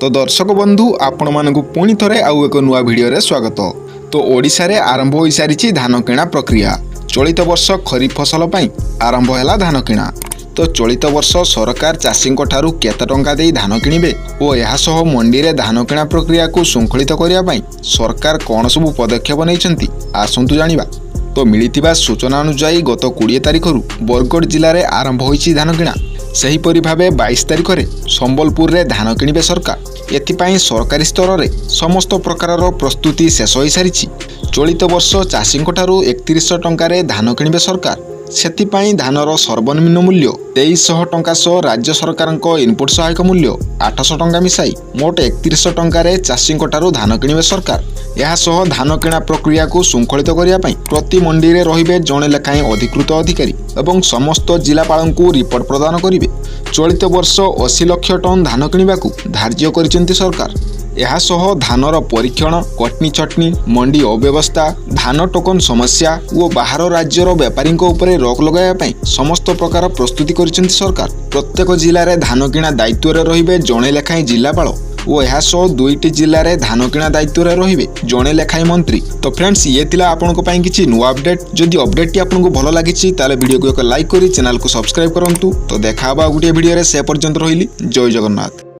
तो दर्शक बंधु आपण मानकु पुणी थरे आउ एक नुआ भिडियो रे स्वागत। तो ओडिशा रे आरंभ होई सारिछि धान किणा प्रक्रिया। चलित वर्ष खरीफ फसल पई आरंभ हैला धान किणा। तो चलित वर्ष सरकार चाषी ठारू केते टंका देई धान किनिबे ओ एहा सह मंडी रे धान किणा प्रक्रिया को शृंखलित करिया पई सरकार कोन सब पदक्षेप नैछंती आसंतु जानिबा। तो मिलिथिबा सूचना अनुसार गत 20 तारिख रु बरगढ़ जिले में आरंभ होईछि धान किणा। सेहीपरि भावे 22 तारिख रे संबलपुर रे धान किनिबे सरकार। एथिपाई सरकारी स्तर रे समस्त प्रकार प्रस्तुति शेष हो सारिछि। चलित वर्ष चाषी ठारू 3100 टंका रे धान किनिबे सरकार। सेथिपाई धानर सर्वनिम्न मूल्य 2300 टंका सह राज्य सरकार इनपुट सहायक मूल्य 800 टंका मिसाई मोट 3100 टंका रे चाषी ठारू धान किनिबे सरकार। यह सह धान किणा प्रक्रिया को शृंखलित करिया पई प्रति मंडी रे रहिबे जणे लेखाएं अधिकृत अधिकारी एवं समस्त जिलापाल को रिपोर्ट प्रदान करिवे। चलित वर्ष 80 लाख टन धान किनिबा को धार्य करिसेंती सरकार। यह सह धानर परीक्षण कटनी छटनी मंडी अव्यवस्था धान टोकन समस्या और बाहर राज्यर व्यापारी उपरे रोक लगाया समस्त प्रकार प्रस्तुति करिसेंती सरकार। प्रत्येक जिले में धान किणा दायित्व रे रहिबे जणे लेखाएं जिलापाल और यह सह 2टी जिले में धान किणा दायित्व रे रहिबे जणे लेखाएं मंत्री। तो फ्रेंड्स ये थिला आपनको पई किछि नुवा अपडेट। जदि अपडेट टी आपनको भलो लागिछि ताले वीडियो को एक लाइक करी चैनल को सब्सक्राइब करंतु। तो देखा बा गुटे वीडियो रे से पर्यंत रहिली। जय जगन्नाथ।